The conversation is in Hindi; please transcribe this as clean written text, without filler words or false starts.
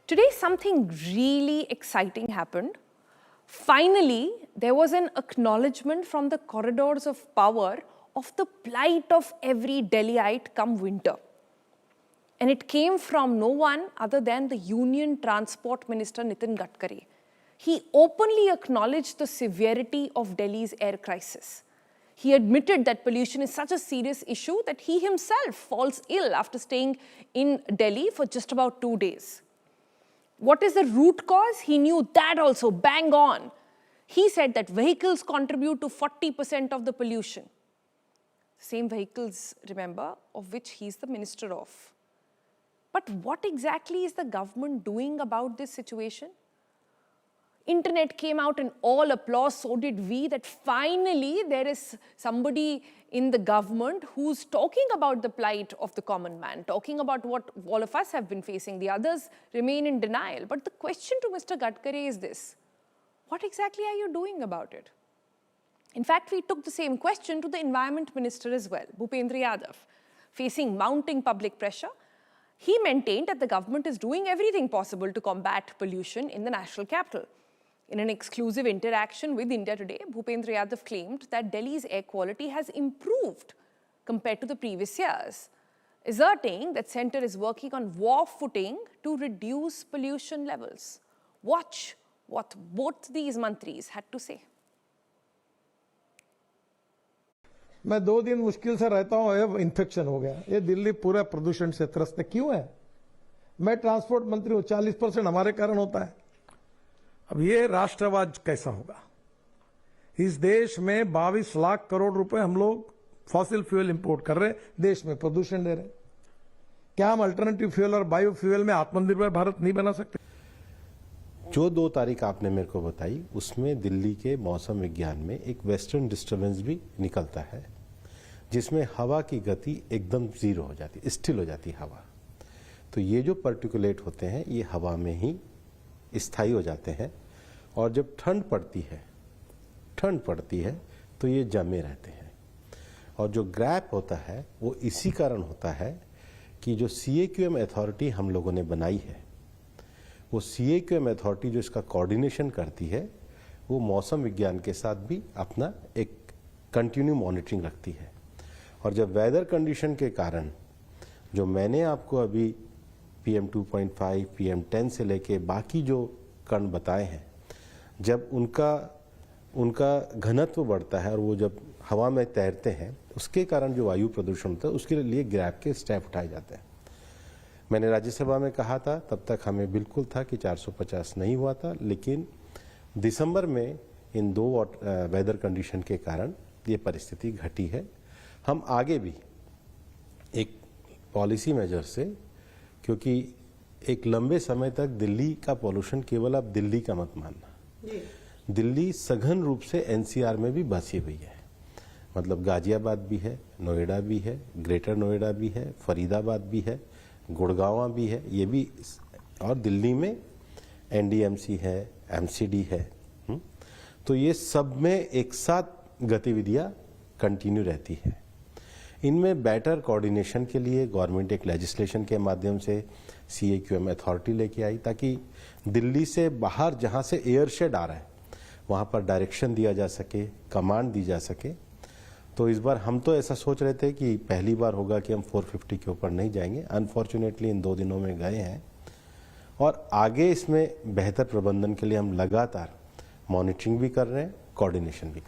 Today, something really exciting happened. Finally, there was an acknowledgement from the corridors of power of the plight of every Delhiite come winter. And it came from no one other than the Union Transport Minister Nitin Gadkari. He openly acknowledged the severity of Delhi's air crisis. He admitted that pollution is such a serious issue that he himself falls ill after staying in Delhi for just about 2 days. What is the root cause? He knew that also, bang on. He said that vehicles contribute to 40% of the pollution. Same vehicles, remember, of which he's the minister of. But what exactly is the government doing about this situation? Internet came out in all applause, so did we, that finally there is somebody in the government who's talking about the plight of the common man, talking about what all of us have been facing. The others remain in denial. But the question to Mr. Gadkari is this: what exactly are you doing about it? In fact, we took the same question to the Environment Minister as well, Bhupendra Yadav. Facing mounting public pressure, he maintained that the government is doing everything possible to combat pollution in the national capital. In an exclusive interaction with India Today, Bhupendra Yadav claimed that Delhi's air quality has improved compared to the previous years, asserting that centre is working on war footing to reduce pollution levels. Watch what both these mantris had to say. मैं 2 दिन मुश्किल से रहता हूं, अब इन्फेक्शन हो गया। ये दिल्ली पूरा प्रदूषण से त्रस्त है। क्यों है? मैं ट्रांसपोर्ट मंत्री हूं, 40% हमारे कारण होता है। अब ये राष्ट्रवाद कैसा होगा? इस देश में 22 लाख करोड़ रुपए हम लोग फॉसिल फ्यूल इंपोर्ट कर रहे हैं, देश में प्रदूषण दे रहे हैं। क्या हम अल्टरनेटिव फ्यूल और बायोफ्यूल में आत्मनिर्भर भारत नहीं बना सकते? जो 2 तारीख आपने मेरे को बताई, उसमें दिल्ली के मौसम विज्ञान में एक वेस्टर्न डिस्टर्बेंस भी निकलता है, जिसमें हवा की गति एकदम जीरो हो जाती, स्टिल हो जाती हवा। तो ये जो पर्टिकुलेट होते हैं, ये हवा में ही स्थायी हो जाते हैं, और जब ठंड पड़ती है तो ये जमे रहते हैं। और जो गैप होता है वो इसी कारण होता है कि जो CAQM अथॉरिटी हम लोगों ने बनाई है, वो CAQM अथॉरिटी जो इसका कोऑर्डिनेशन करती है, वो मौसम विज्ञान के साथ भी अपना एक कंटिन्यू मॉनिटरिंग रखती है। और जब वेदर कंडीशन के कारण, जो मैंने आपको अभी PM 2.5, PM 10 से लेके बाकी जो कण बताए हैं, जब उनका घनत्व बढ़ता है और वो जब हवा में तैरते हैं, उसके कारण जो वायु प्रदूषण होता है, उसके लिए गैप के स्टेप उठाए जाते हैं। मैंने राज्यसभा में कहा था, तब तक हमें बिल्कुल था कि 450 नहीं हुआ था, लेकिन दिसंबर में इन 2 वेदर कंडीशन के कारण ये परिस्थिति घटी है। हम आगे भी एक पॉलिसी मेजर से, क्योंकि एक लंबे समय तक दिल्ली का पॉल्यूशन केवल अब दिल्ली का मत मानना, दिल्ली सघन रूप से NCR में भी बसी हुई है। मतलब गाजियाबाद भी है, नोएडा भी है, ग्रेटर नोएडा भी है, फरीदाबाद भी है, गुड़गांव भी है, ये भी, और दिल्ली में NDMC है, MCD है। तो ये सब में एक साथ गतिविधियां कंटिन्यू रहती है। इनमें बेटर कोऑर्डिनेशन के लिए गवर्नमेंट एक लेजिस्लेशन के माध्यम से CAQM अथॉरिटी लेके आई, ताकि दिल्ली से बाहर जहां से एयर शेड आ रहा है वहां पर डायरेक्शन दिया जा सके, कमांड दी जा सके। तो इस बार हम तो ऐसा सोच रहे थे कि पहली बार होगा कि हम 450 के ऊपर नहीं जाएंगे। अनफॉर्चुनेटली इन 2 दिनों में गए हैं, और आगे इसमें बेहतर प्रबंधन के लिए हम लगातार मॉनिटरिंग भी कर रहे हैं, कोऑर्डिनेशन भी कर रहे हैं।